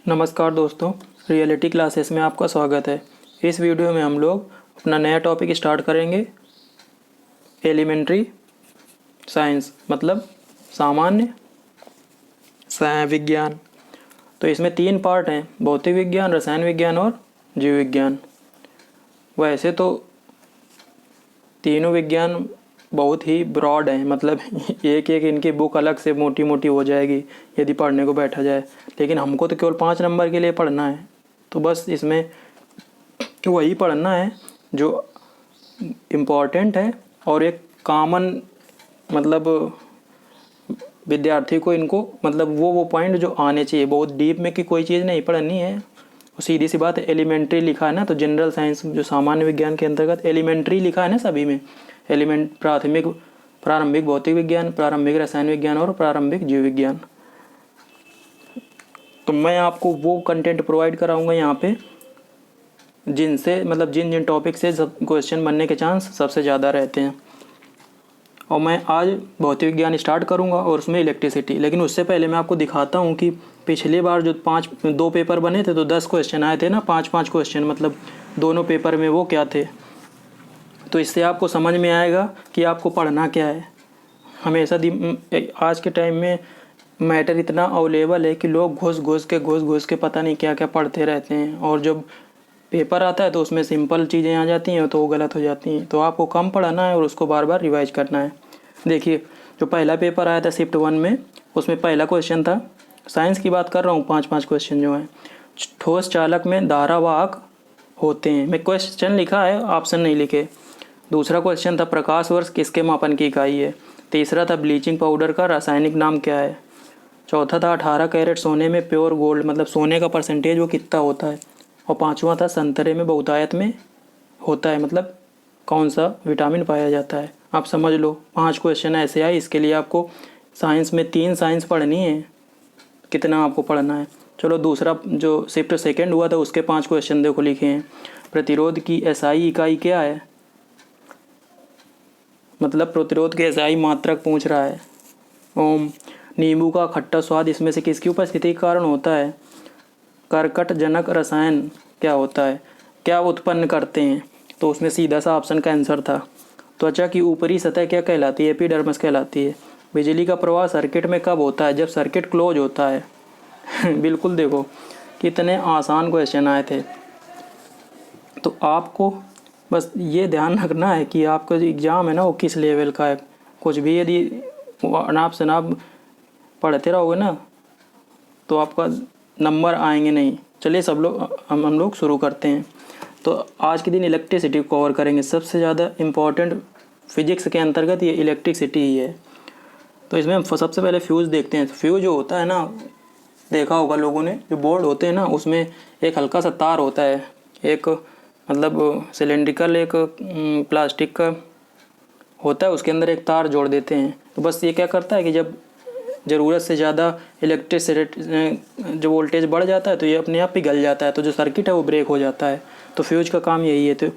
नमस्कार दोस्तों, reality classes में आपका स्वागत है। इस वीडियो में हम लोग अपना नया टॉपिक स्टार्ट करेंगे। एलिमेंट्री साइंस मतलब सामान्य विज्ञान। तो इसमें 3 पार्ट हैं, भौतिक विज्ञान, रसायन विज्ञान और जीव विज्ञान। वैसे तो तीनों विज्ञान बहुत ही ब्रॉड हैं, मतलब एक एक इनकी बुक अलग से मोटी मोटी हो जाएगी यदि पढ़ने को बैठा जाए, लेकिन हमको तो केवल 5 नंबर के लिए पढ़ना है। तो बस इसमें वही पढ़ना है जो इम्पोर्टेंट है और एक कॉमन, मतलब विद्यार्थी को इनको मतलब वो पॉइंट जो आने चाहिए। बहुत डीप में की कोई चीज़ नहीं पढ़नी है। सीधी सी बात है, एलिमेंट्री लिखा है ना, तो जनरल साइंस जो सामान्य विज्ञान के अंतर्गत एलिमेंट्री लिखा है ना सभी में। प्रारंभिक भौतिक विज्ञान, प्रारंभिक रसायन विज्ञान और प्रारंभिक जीव विज्ञान। तो मैं आपको वो कंटेंट प्रोवाइड कराऊंगा यहाँ पे जिनसे मतलब जिन जिन टॉपिक से सब क्वेश्चन बनने के चांस सबसे ज़्यादा रहते हैं। और मैं आज भौतिक विज्ञान स्टार्ट करूंगा और उसमें इलेक्ट्रिसिटी। लेकिन उससे पहले मैं आपको दिखाता हूँ कि पिछली बार जो 2 पेपर बने थे तो 10 क्वेश्चन आए थे ना, 5-5 क्वेश्चन, मतलब दोनों पेपर में वो क्या थे। तो इससे आपको समझ में आएगा कि आपको पढ़ना क्या है। हमेशा आज के टाइम में मैटर इतना अवेलेबल है कि लोग घुस घुस के पता नहीं क्या क्या पढ़ते रहते हैं, और जब पेपर आता है तो उसमें सिंपल चीज़ें आ जाती हैं तो वो गलत हो जाती हैं। तो आपको कम पढ़ना है और उसको बार बार रिवाइज करना है। देखिए, जो पहला पेपर आया था शिफ्ट 1 में, उसमें पहला क्वेश्चन था, साइंस की बात कर रहा हूँ, 5-5 क्वेश्चन जो हैं, ठोस चालक में धारावाहक होते हैं। मैं क्वेश्चन लिखा है, ऑप्शन नहीं लिखे। दूसरा क्वेश्चन था, प्रकाश वर्ष किसके मापन की इकाई है। तीसरा था, ब्लीचिंग पाउडर का रासायनिक नाम क्या है। चौथा था, 18 कैरेट सोने में प्योर गोल्ड मतलब सोने का परसेंटेज वो कितना होता है। और 5वां था, संतरे में बहुतायत में होता है मतलब कौन सा विटामिन पाया जाता है। आप समझ लो 5 क्वेश्चन ऐसे आए। इसके लिए आपको साइंस में 3 साइंस पढ़नी है। कितना आपको पढ़ना है। चलो, दूसरा जो शिफ्ट 2 हुआ था उसके 5 क्वेश्चन देखो लिखे हैं। प्रतिरोध की एसआई इकाई क्या है, मतलब प्रतिरोध के एसआई मात्रक पूछ रहा है। ओम। नींबू का खट्टा स्वाद इसमें से किसकी उपस्थिति के कारण होता है। कर्कटजनक रसायन क्या होता है, क्या उत्पन्न करते हैं। तो उसमें सीधा सा ऑप्शन का आंसर था। त्वचा की ऊपरी सतह क्या कहलाती है, एपिडर्मिस कहलाती है। बिजली का प्रवाह सर्किट में कब होता है, जब सर्किट क्लोज होता है। बिल्कुल, देखो कितने आसान क्वेश्चन आए थे। तो आपको बस ये ध्यान रखना है कि आपका जो एग्ज़ाम है ना वो किस लेवल का है। कुछ भी यदि अनाप शनाप पढ़ते रहोगे ना तो आपका नंबर आएंगे नहीं। चलिए सब लोग हम लोग शुरू करते हैं। तो आज के दिन इलेक्ट्रिसिटी को कवर करेंगे। सबसे ज़्यादा इम्पॉर्टेंट फिजिक्स के अंतर्गत ये इलेक्ट्रिसिटी ही है। तो इसमें हम सबसे पहले फ्यूज़ देखते हैं। फ्यूज़ जो होता है ना, देखा होगा लोगों ने, जो बोर्ड होते हैं ना उसमें एक हल्का सा तार होता है, एक मतलब सिलेंड्रिकल एक प्लास्टिक का होता है, उसके अंदर एक तार जोड़ देते हैं। तो बस ये क्या करता है कि जब ज़रूरत से ज़्यादा इलेक्ट्रिसिटी जो वोल्टेज बढ़ जाता है तो ये अपने आप पिघल जाता है, तो जो सर्किट है वो ब्रेक हो जाता है। तो फ्यूज का काम यही है। तो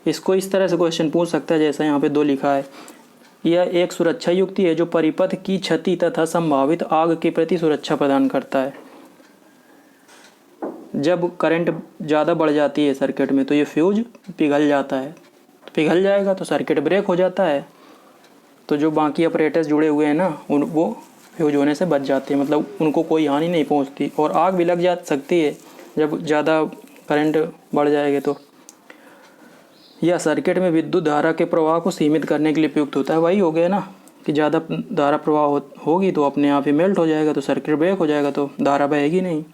इसको इस तरह से क्वेश्चन पूछ सकता है जैसा यहाँ पे 2 लिखा है। यह एक सुरक्षा युक्ति है जो परिपथ की क्षति तथा संभावित आग के प्रति सुरक्षा प्रदान करता है। जब करंट ज़्यादा बढ़ जाती है सर्किट में तो ये फ्यूज पिघल जाता है। तो पिघल जाएगा तो सर्किट ब्रेक हो जाता है, तो जो बाकी ऑपरेटर्स जुड़े हुए हैं ना वो फ्यूज होने से बच जाते हैं, मतलब उनको कोई हानि नहीं पहुंचती। और आग भी लग जा सकती है जब ज़्यादा करंट बढ़ जाएगा। तो यह सर्किट में विद्युत धारा के प्रवाह को सीमित करने के लिए उपयुक्त होता है। वही हो गया ना कि ज़्यादा धारा प्रवाह होगी तो अपने आप ही मेल्ट हो जाएगा, तो सर्किट ब्रेक हो जाएगा, तो धारा बहेगी नहीं।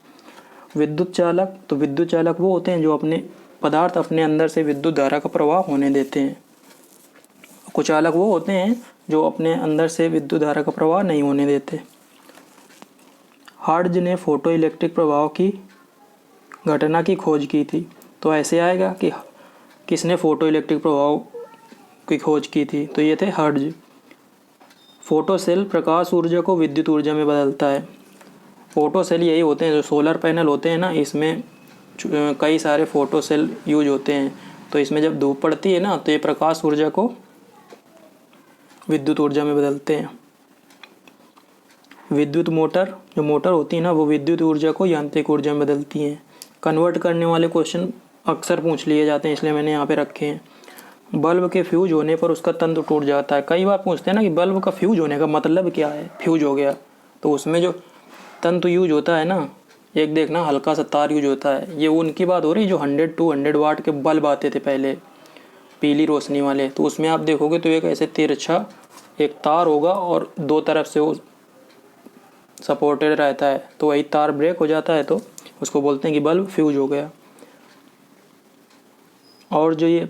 विद्युत चालक, तो विद्युत चालक वो होते हैं जो अपने पदार्थ अपने अंदर से विद्युत धारा का प्रवाह होने देते हैं। कुचालक वो होते हैं जो अपने अंदर से विद्युत धारा का प्रवाह नहीं होने देते। हर्ट्ज ने फोटो इलेक्ट्रिक प्रभाव की घटना की खोज की थी। तो ऐसे आएगा कि किसने फोटो इलेक्ट्रिक प्रभाव की खोज की थी, तो ये थे हर्ट्ज। फोटो सेल प्रकाश ऊर्जा को विद्युत ऊर्जा में बदलता है। फोटो सेल यही होते हैं जो सोलर पैनल होते हैं ना, इसमें कई सारे फोटो सेल यूज होते हैं। तो इसमें जब धूप पड़ती है ना तो ये प्रकाश ऊर्जा को विद्युत ऊर्जा में बदलते हैं। विद्युत मोटर, जो मोटर होती है ना वो विद्युत ऊर्जा को यांत्रिक ऊर्जा में बदलती हैं। कन्वर्ट करने वाले क्वेश्चन अक्सर पूछ लिए जाते हैं, इसलिए मैंने यहाँ पे रखे हैं। बल्ब के फ्यूज होने पर उसका तंतु टूट जाता है। कई बार पूछते हैं ना कि बल्ब का फ्यूज होने का मतलब क्या है, फ्यूज हो गया, तो उसमें जो तंतु यूज होता है ना, एक देखना हल्का सा तार यूज होता है। ये उनकी बात हो रही है जो 100-200 वाट के बल्ब आते थे पहले, पीली रोशनी वाले। तो उसमें आप देखोगे तो एक ऐसे तिरछा एक तार होगा और दो तरफ से वो सपोर्टेड रहता है, तो वही तार ब्रेक हो जाता है तो उसको बोलते हैं कि बल्ब फ्यूज हो गया। और जो ये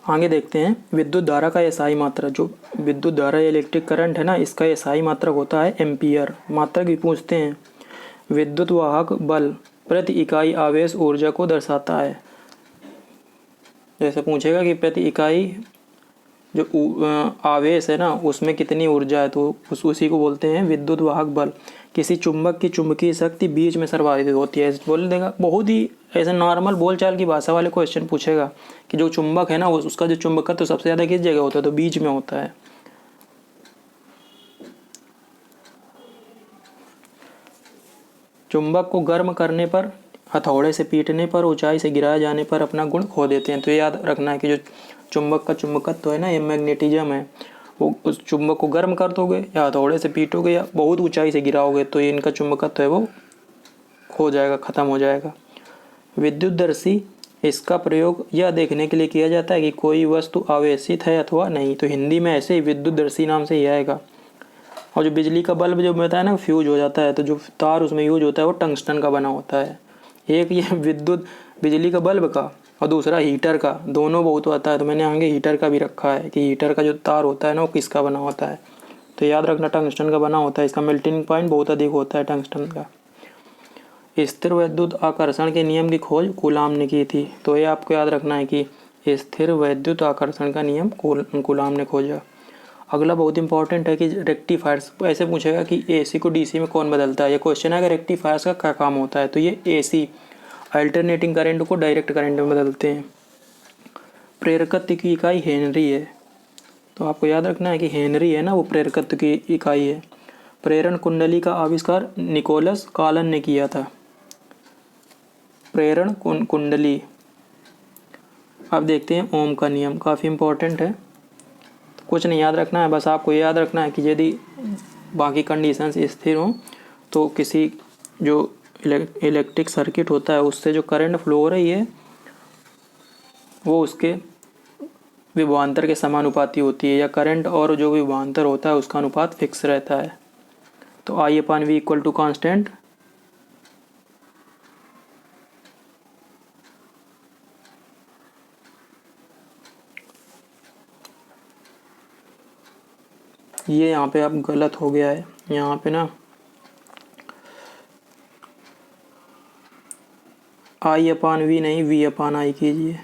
आगे देखते हैं, विद्युत धारा का एसआई मात्रक, जो विद्युत धारा इलेक्ट्रिक करंट है ना, इसका एसआई मात्रक होता है एम्पियर। मात्रक भी पूछते हैं। विद्युत वाहक बल प्रति इकाई आवेश ऊर्जा को दर्शाता है। जैसे पूछेगा कि प्रति इकाई जो आवेश है ना उसमें कितनी ऊर्जा है, तो उसी को बोलते हैं विद्युत वाहक बल। किसी चुंबक की चुंबकीय शक्ति बीच में सर्वाधिक होती है, बोल देगा। बहुत ही ऐसे नॉर्मल बोलचाल की भाषा वाले क्वेश्चन पूछेगा कि जो चुंबक है ना उसका जो चुंबकत्व तो सबसे ज़्यादा किस जगह होता है, तो बीच में होता है। चुंबक को गर्म करने पर, हथौड़े से पीटने पर, ऊंचाई से गिराए जाने पर अपना गुण खो देते हैं। तो ये याद रखना है कि जो चुंबक का चुंबकत्व है ना, ये मैग्नेटिज्म है। वो उस चुंबक को गर्म कर दोगे या हथौड़े से पीटोगे या बहुत ऊंचाई से गिराओगे तो ये इनका चुंबकत्व है वो खो जाएगा, ख़त्म हो जाएगा। विद्युतदर्शी, इसका प्रयोग यह देखने के लिए किया जाता है कि कोई वस्तु आवेशित है अथवा नहीं। तो हिंदी में ऐसे ही विद्युतदर्शी नाम से ही आएगा। और जो बिजली का बल्ब जो बताया ना फ्यूज हो जाता है, तो जो तार उसमें यूज होता है वो टंगस्टन का बना होता है। एक ये विद्युत बिजली का बल्ब का और दूसरा हीटर का, दोनों बहुत आता है। तो मैंने आगे हीटर का भी रखा है कि हीटर का जो तार होता है ना वो किसका बना होता है, तो याद रखना टंगस्टन का बना होता है। इसका मेल्टिंग पॉइंट बहुत अधिक होता है टंगस्टन का। स्थिर विद्युत आकर्षण के नियम की खोज कूलाम ने की थी। तो ये आपको याद रखना है कि स्थिर विद्युत आकर्षण का नियम कूलाम ने खोजा। अगला बहुत इंपॉर्टेंट है कि रेक्टिफायर्स, ऐसे पूछेगा कि एसी को डीसी में कौन बदलता है। ये क्वेश्चन है कि रेक्टिफायर्स का क्या काम होता है, तो ये एसी अल्टरनेटिंग करंट को डायरेक्ट करंट में बदलते हैं। प्रेरकत्व की इकाई हेनरी है, तो आपको याद रखना है कि हेनरी है ना वो प्रेरकत्व की इकाई है। प्रेरण कुंडली का आविष्कार निकोलस कॉलन ने किया था। प्रेरण कुंडली। अब देखते हैं ओम का नियम, काफ़ी इंपॉर्टेंट है। तो कुछ नहीं याद रखना है, बस आपको याद रखना है कि यदि बाकी कंडीशंस स्थिर हों तो किसी जो इलेक्ट्रिक सर्किट होता है उससे जो करंट फ्लो हो रही है वो उसके विभवांतर के समानुपाती होती है, या करंट और जो विभवांतर होता है उसका अनुपात फिक्स रहता है। तो I/V इक्वल टू कांस्टेंट ये यहाँ पे अब गलत हो गया है, यहाँ पे ना I/V नहीं V/I कीजिए,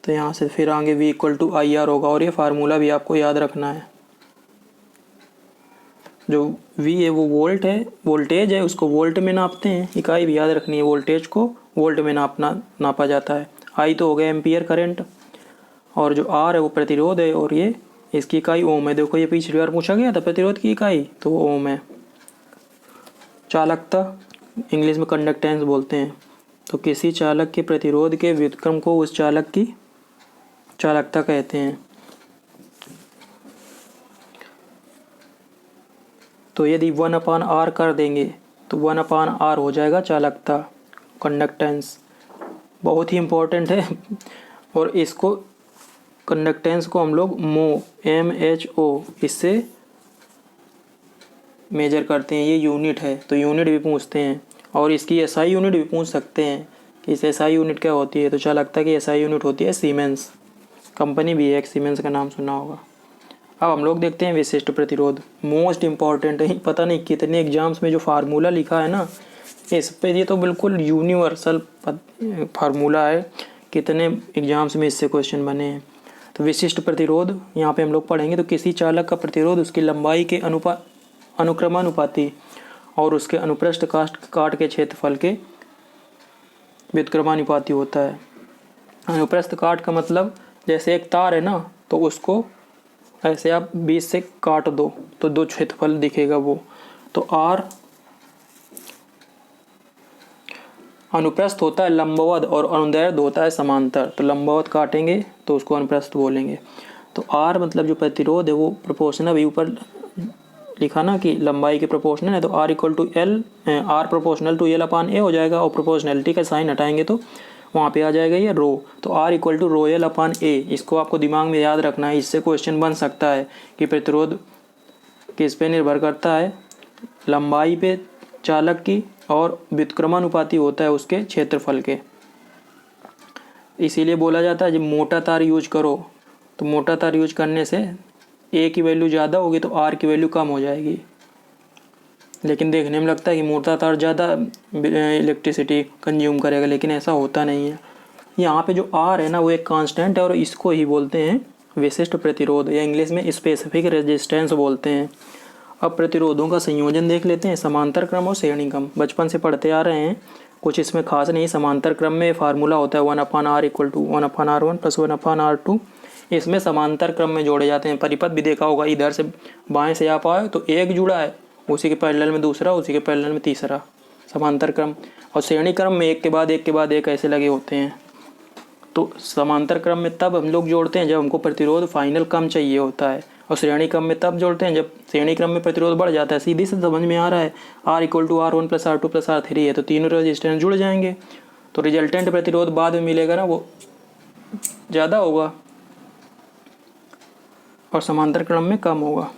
तो यहाँ से फिर आगे V इक्वल टू IR होगा। और ये फार्मूला भी आपको याद रखना है। जो V है वो वोल्ट है, वोल्टेज है, उसको वोल्ट में नापते हैं। इकाई भी याद रखनी है, वोल्टेज को वोल्ट में नापा जाता है। I तो हो गया एम्पियर करंट, और जो R है वो प्रतिरोध है, और ये इसकी इकाई ओम है। देखो ये पिछली बार पूछा गया था प्रतिरोध की इकाई, तो वो ओम है। चालकता, इंग्लिश में कंडक्टेंस बोलते हैं। तो किसी चालक के प्रतिरोध के व्युत्क्रम को उस चालक की चालकता कहते हैं। तो यदि 1/R कर देंगे तो 1/R हो जाएगा चालकता, कंडक्टेंस। बहुत ही इम्पोर्टेंट है। और इसको कंडक्टेंस को हम लोग MHO इससे मेजर करते हैं। ये यूनिट है, तो यूनिट भी पूछते हैं। और इसकी SI यूनिट भी पूछ सकते हैं कि इस SI यूनिट क्या होती है। तो चालकता की SI यूनिट होती है सीमेंस। कंपनी भी है एक, सीमेंस का नाम सुना होगा। अब हम लोग देखते हैं विशिष्ट प्रतिरोध, मोस्ट इम्पॉर्टेंट है। पता नहीं कितने एग्जाम्स में जो फार्मूला लिखा है ना इस पे, ये तो बिल्कुल यूनिवर्सल फार्मूला है। कितने एग्जाम्स में इससे क्वेश्चन बने हैं। तो विशिष्ट प्रतिरोध यहाँ पे हम लोग पढ़ेंगे। तो किसी चालक का प्रतिरोध उसकी लंबाई के अनुक्रमानुपाती और उसके अनुप्रस्थ काट के क्षेत्रफल के व्युत्क्रमानुपाती होता है। अनुप्रस्थ काट का मतलब जैसे एक तार है ना, तो उसको ऐसे आप 20 से काट दो तो 2 क्षेत्रफल दिखेगा वो। तो R अनुप्रस्थ होता है लंबवत और अनुदैर्ध्य होता है समांतर। तो लंबवत काटेंगे तो उसको अनुप्रस्थ बोलेंगे। तो R मतलब जो प्रतिरोध है वो प्रोपोर्शनल, अभी ऊपर लिखा ना कि लंबाई के प्रोपोर्शनल है, तो R equal to L, R proportional to L upon A हो जाएगा, और प्रोपोर्शनलिटी का साइन हटाएंगे तो वहाँ पे आ जाएगा ये रो। तो R equal to rho L upon A, इसको आपको दिमाग में याद रखना है। इससे क्वेश्चन बन सकता है कि प्रतिरोध किस पे निर्भर करता है, लंबाई पे चालक की, और व्युत्क्रमानुपाती होता है उसके क्षेत्रफल के। इसीलिए बोला जाता है जब मोटा तार यूज करो तो मोटा तार यूज करने से ए की वैल्यू ज़्यादा होगी तो आर की वैल्यू कम हो जाएगी। लेकिन देखने में लगता है कि मोटा तार ज़्यादा इलेक्ट्रिसिटी कंज्यूम करेगा, लेकिन ऐसा होता नहीं है। यहाँ पे जो आर है ना वो एक कांस्टेंट है, और इसको ही बोलते हैं विशिष्ट प्रतिरोध, या इंग्लिश में स्पेसिफिक रेजिस्टेंस बोलते हैं। अब प्रतिरोधों का संयोजन देख लेते हैं, समांतर क्रम और श्रेणी क्रम। बचपन से पढ़ते आ रहे हैं, कुछ इसमें खास नहीं। समांतर क्रम में फार्मूला होता है 1/r equal to 1/r1 plus 1/r2। इसमें समांतर क्रम में जोड़े जाते हैं। परिपथ भी देखा होगा, इधर से बाएं से आप आए तो एक जुड़ा है, उसी के पैरेलल में दूसरा, उसी के पैरेलल में तीसरा, समांतर क्रम। और श्रेणी क्रम में एक के बाद एक के बाद एक ऐसे लगे होते हैं। तो समांतर क्रम में तब हम लोग जोड़ते हैं जब हमको प्रतिरोध फाइनल कम चाहिए होता है, और श्रेणी क्रम में तब जोड़ते हैं जब श्रेणी क्रम में प्रतिरोध बढ़ जाता है। सीधी से समझ में आ रहा है, R equal to R1 plus R2 plus R3 है, तो तीनों रेजिस्टेंस जुड़ जाएंगे, तो रिजल्टेंट प्रतिरोध बाद में मिलेगा ना वो ज़्यादा होगा और समांतर क्रम में कम होगा।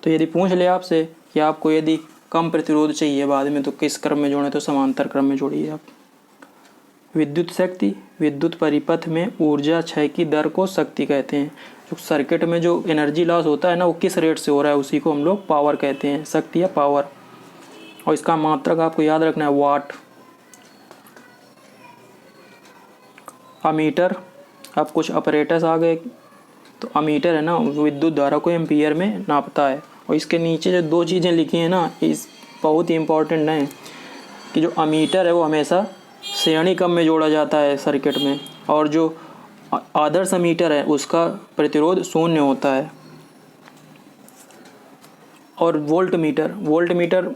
तो यदि पूछ ले आपसे कि आपको यदि कम प्रतिरोध चाहिए बाद में तो किस क्रम में जोड़ें, तो समांतर क्रम में जोड़िए आप। विद्युत शक्ति, विद्युत परिपथ में ऊर्जा क्षय की दर को शक्ति कहते हैं। जो सर्किट में जो एनर्जी लॉस होता है ना वो किस रेट से हो रहा है उसी को हम लोग पावर कहते हैं, शक्ति या पावर। और इसका मात्रक आपको याद रखना है वाट। अमीटर, अब कुछ ऑपरेटर्स आ गए। तो अमीटर है ना विद्युत धारा को एम्पियर में नापता है। और इसके नीचे जो 2 चीज़ें लिखी हैं ना इस बहुत ही इम्पोर्टेंट हैं कि जो अमीटर है वो हमेशा श्रेणी क्रम में जोड़ा जाता है सर्किट में, और जो आदर्श अमीटर है उसका प्रतिरोध 0 होता है। और वोल्ट मीटर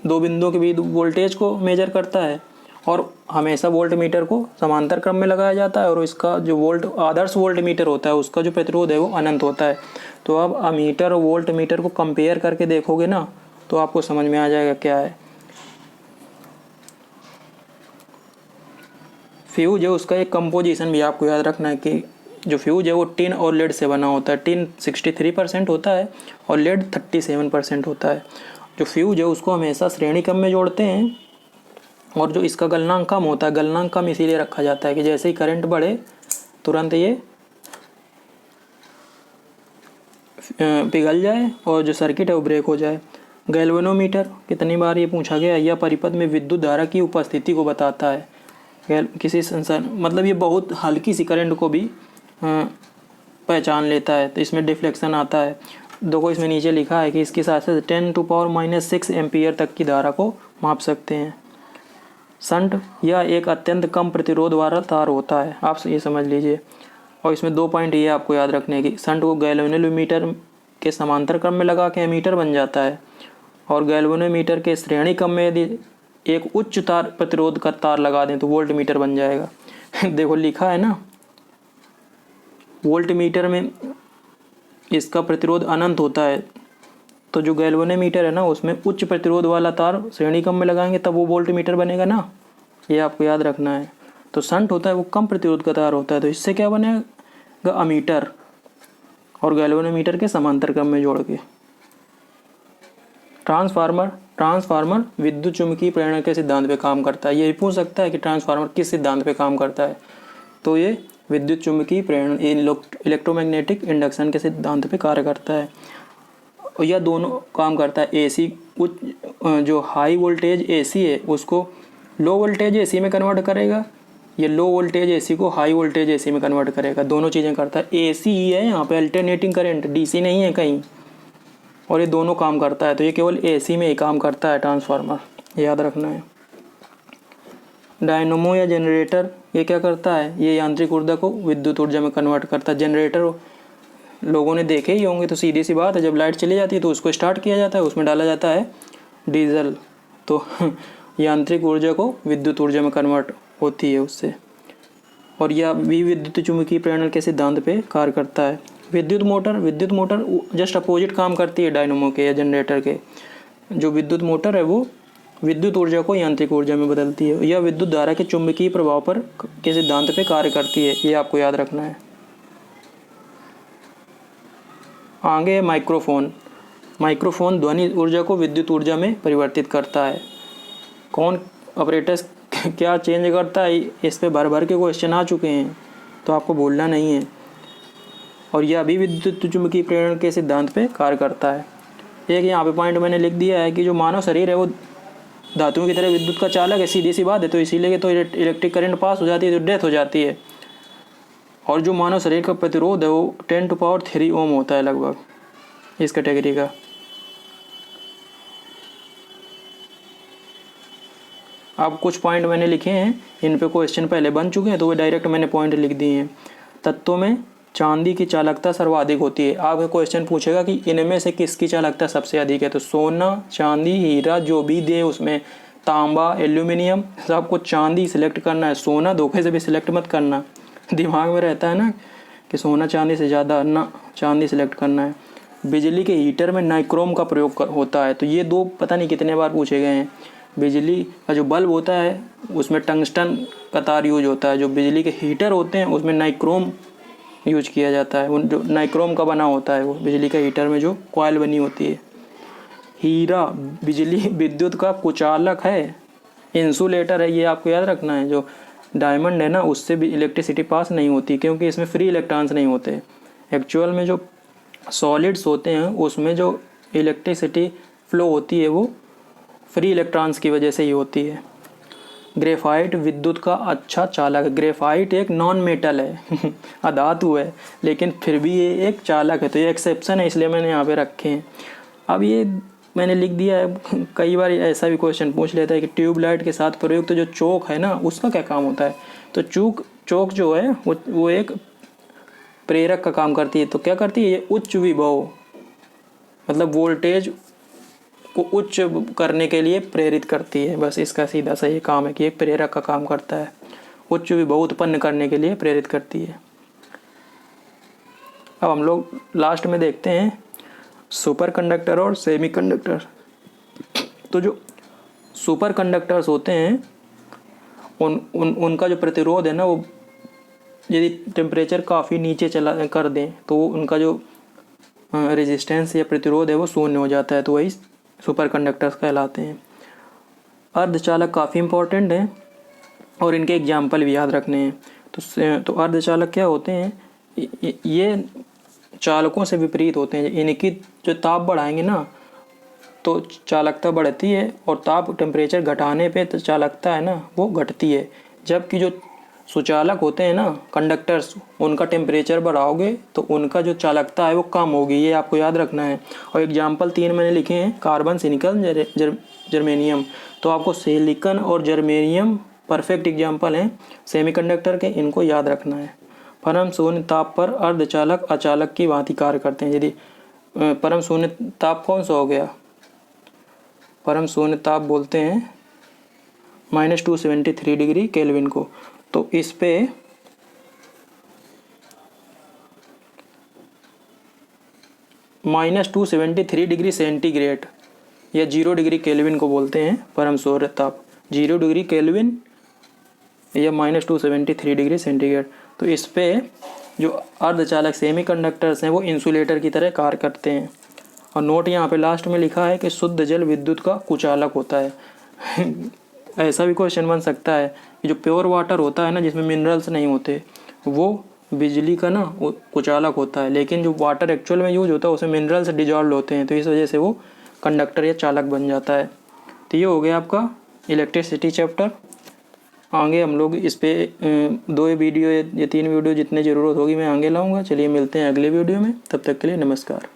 2 बिंदुओं के बीच वोल्टेज को मेजर करता है, और हमेशा वोल्ट मीटर को समांतर क्रम में लगाया जाता है, और इसका जो आदर्श वोल्ट मीटर होता है उसका जो प्रतिरोध है वो अनंत होता है। तो अब अमीटर और वोल्ट मीटर को कंपेयर करके देखोगे ना तो आपको समझ में आ जाएगा क्या है। फ्यूज है उसका एक कंपोजिशन भी आपको याद रखना है कि जो फ्यूज है वो टिन और लेड से बना होता है। टिन 63% होता है और लेड 37% होता है। जो फ्यूज है उसको हमेशा श्रेणी क्रम में जोड़ते हैं, और जो इसका गलनांक कम होता है, गलनांक कम इसीलिए रखा जाता है कि जैसे ही करंट बढ़े तुरंत ये पिघल जाए और जो सर्किट है वो ब्रेक हो जाए। गैल्वेनोमीटर, कितनी बार ये पूछा गया, यह परिपथ में विद्युत धारा की उपस्थिति को बताता है। किसी संसार मतलब ये बहुत हल्की सी करंट को भी पहचान लेता है, तो इसमें डिफ्लेक्शन आता है। देखो इसमें नीचे लिखा है कि इसकी सहायता से 10⁻⁻6 एम्पियर तक की धारा को माप सकते हैं। शंट यह एक अत्यंत कम प्रतिरोध वाला तार होता है, आप ये समझ लीजिए। और इसमें 2 पॉइंट ये आपको याद रखने की, शंट को गैल्वेनोमीटर के समांतर क्रम में लगा के एमीटर बन जाता है, और गैल्वेनोमीटर के श्रेणी क्रम में यदि एक उच्च तार प्रतिरोध का तार लगा दें तो वोल्ट मीटर बन जाएगा। देखो लिखा है ना वोल्ट मीटर में इसका प्रतिरोध अनंत होता है, तो जो गैल्वेनोमीटर है ना उसमें उच्च प्रतिरोध वाला तार श्रेणी क्रम में लगाएंगे तब वो वोल्ट मीटर बनेगा ना, ये आपको याद रखना है। तो शंट होता है वो कम प्रतिरोध का तार होता है, तो इससे क्या बनेगा अमीटर, और गैल्वेनोमीटर के समांतर क्रम में जोड़ के। ट्रांसफार्मर विद्युत चुम्बकीय प्रेरण के सिद्धांत पे काम करता है। ये भी पूछ सकता है कि ट्रांसफार्मर किस सिद्धांत पे काम करता है, तो ये विद्युत चुम्बकीय प्रेरण इलेक्ट्रोमैग्नेटिक इंडक्शन के सिद्धांत पे कार्य करता है। और यह दोनों काम करता है। एसी जो हाई वोल्टेज एसी है उसको लो वोल्टेज एसी में कन्वर्ट करेगा, ये लो वोल्टेज एसी को हाई वोल्टेज एसी में कन्वर्ट करेगा, दोनों चीज़ें करता है। एसी ही है यहाँ पे, अल्टरनेटिंग करंट, डीसी नहीं है कहीं, और ये दोनों काम करता है। तो ये केवल एसी में ही काम करता है ट्रांसफार्मर, याद रखना है। डायनमो या जनरेटर ये क्या करता है, ये यांत्रिक ऊर्जा को विद्युत ऊर्जा में कन्वर्ट करता है। जनरेटर लोगों ने देखे ही होंगे, तो सीधी सी बात है, जब लाइट चली जाती है तो उसको स्टार्ट किया जाता है, उसमें डाला जाता है डीजल, तो यांत्रिक ऊर्जा को विद्युत ऊर्जा में कन्वर्ट होती है उससे। और यह भी विद्युत चुम्बकीय प्रेरण के सिद्धांत पे कार्य करता है। विद्युत मोटर जस्ट अपोजिट काम करती है डायनामो के या जनरेटर के। जो विद्युत मोटर है वो विद्युत ऊर्जा को यांत्रिक ऊर्जा में बदलती है। यह विद्युत धारा के चुंबकीय प्रभाव पर के सिद्धांत पे कार्य करती है, ये आपको याद रखना है। आगे है माइक्रोफोन ध्वनि ऊर्जा को विद्युत ऊर्जा में परिवर्तित करता है। कौन ऑपरेटर्स क्या चेंज करता है, इस पे भर के क्वेश्चन आ चुके हैं, तो आपको भूलना नहीं है। और यह भी विद्युत चुम्बकीय प्रेरण के सिद्धांत पे कार्य करता है। एक यहाँ पे पॉइंट मैंने लिख दिया है कि जो मानव शरीर है वो धातुओं की तरह विद्युत का चालक है, सीधी सी बात है, तो इसीलिए तो इलेक्ट्रिक करंट पास हो जाती है तो डेथ हो जाती है। और जो मानव शरीर का प्रतिरोध है वो 10⁻³ ओम होता है लगभग इस कैटेगरी का। अब कुछ पॉइंट मैंने लिखे हैं, इन पे क्वेश्चन पहले बन चुके हैं, तो वो डायरेक्ट मैंने पॉइंट लिख दिए हैं। तत्वों में चांदी की चालकता सर्वाधिक होती है। आपका क्वेश्चन पूछेगा कि इनमें से किसकी चालकता सबसे अधिक है, तो सोना, चांदी, हीरा जो भी दे उसमें, तांबा, एल्यूमिनियम, सबको चांदी सिलेक्ट करना है। सोना धोखे से भी सिलेक्ट मत करना, दिमाग में रहता है ना कि सोना चांदी से ज़्यादा, ना, चांदी सिलेक्ट करना है। बिजली के हीटर में नाइक्रोम का प्रयोग होता है, तो ये दो पता नहीं कितने बार पूछे गए हैं। बिजली का जो बल्ब होता है उसमें टंगस्टन का तार यूज होता है, जो बिजली के हीटर होते हैं उसमें नाइक्रोम यूज किया जाता है। वो जो नाइक्रोम का बना होता है वो बिजली का हीटर में जो कॉइल बनी होती है। हीरा विद्युत का कुचालक है, इंसुलेटर है, ये आपको याद रखना है। जो डायमंड है ना उससे भी इलेक्ट्रिसिटी पास नहीं होती क्योंकि इसमें फ्री इलेक्ट्रॉन्स नहीं होते। एक्चुअल में जो सॉलिड्स होते हैं उसमें जो इलेक्ट्रिसिटी फ्लो होती है वो फ्री इलेक्ट्रॉन्स की वजह से ही होती है। ग्रेफाइट विद्युत का अच्छा चालक है। ग्रेफाइट एक नॉन मेटल है अधातु है, लेकिन फिर भी ये एक चालक है, तो ये एक्सेप्शन है, इसलिए मैंने यहाँ पे रखे हैं। अब ये मैंने लिख दिया है, कई बार ऐसा भी क्वेश्चन पूछ लेता है कि ट्यूबलाइट के साथ प्रयुक्त तो जो चोक है ना उसका क्या काम होता है, तो चोक जो है वो एक प्रेरक का काम करती है। तो क्या करती है, ये उच्च विभव मतलब वोल्टेज को उच्च करने के लिए प्रेरित करती है। बस इसका सीधा सा ये काम है कि एक प्रेरक का काम करता है, उच्च विभव उत्पन्न करने के लिए प्रेरित करती है। अब हम लोग लास्ट में देखते हैं सुपर कंडक्टर और सेमी कंडक्टर। तो जो सुपर कंडक्टर्स होते हैं उनका जो प्रतिरोध है ना वो यदि टेम्परेचर काफ़ी नीचे चला कर दें तो उनका जो रेजिस्टेंस या प्रतिरोध है वो शून्य हो जाता है, तो वही सुपर कंडक्टर्स कहलाते हैं। अर्धचालक काफ़ी इंपॉर्टेंट है और इनके एग्जाम्पल भी याद रखने हैं। तो अर्धचालक क्या होते हैं, ये चालकों से विपरीत होते हैं। इनकी जो ताप बढ़ाएंगे ना तो चालकता बढ़ती है और ताप टेम्परेचर घटाने पे तो चालकता है ना वो घटती है। जबकि जो सुचालक होते हैं ना कंडक्टर्स, उनका टेम्परेचर बढ़ाओगे तो उनका जो चालकता है वो कम होगी, ये आपको याद रखना है। और एग्जाम्पल 3 मैंने लिखे हैं, कार्बन, सिलिकॉन, जर्मेनियम। तो आपको सिलिकॉन और जर्मेनियम परफेक्ट एग्जाम्पल हैं सेमीकंडक्टर के, इनको याद रखना है। परम शून्य ताप पर अर्धचालक अचालक की भांति कार्य करते हैं। यदि परम शून्य ताप कौन सा हो गया, परम शून्य ताप बोलते हैं -273 डिग्री केल्विन को। तो इस पे -273 डिग्री सेंटीग्रेड या 0 डिग्री केल्विन को बोलते हैं परम शून्य ताप। 0 डिग्री केल्विन या -273 डिग्री सेंटीग्रेड। तो इस पे जो अर्धचालक सेमीकंडक्टर्स हैं वो इंसुलेटर की तरह कार्य करते हैं। और नोट यहाँ पे लास्ट में लिखा है कि शुद्ध जल विद्युत का कुचालक होता है ऐसा भी क्वेश्चन बन सकता है कि जो प्योर वाटर होता है ना जिसमें मिनरल्स नहीं होते वो बिजली का ना कुचालक होता है, लेकिन जो वाटर एक्चुअल में यूज होता है उसमें मिनरल्स डिजॉल्व होते हैं, तो इस वजह से वो कंडक्टर या चालक बन जाता है। तो ये हो गया आपका इलेक्ट्रिसिटी चैप्टर। आगे हम लोग इस पे 2 वीडियो या 3 वीडियो जितने ज़रूरत होगी मैं आगे लाऊंगा। चलिए मिलते हैं अगले वीडियो में, तब तक के लिए नमस्कार।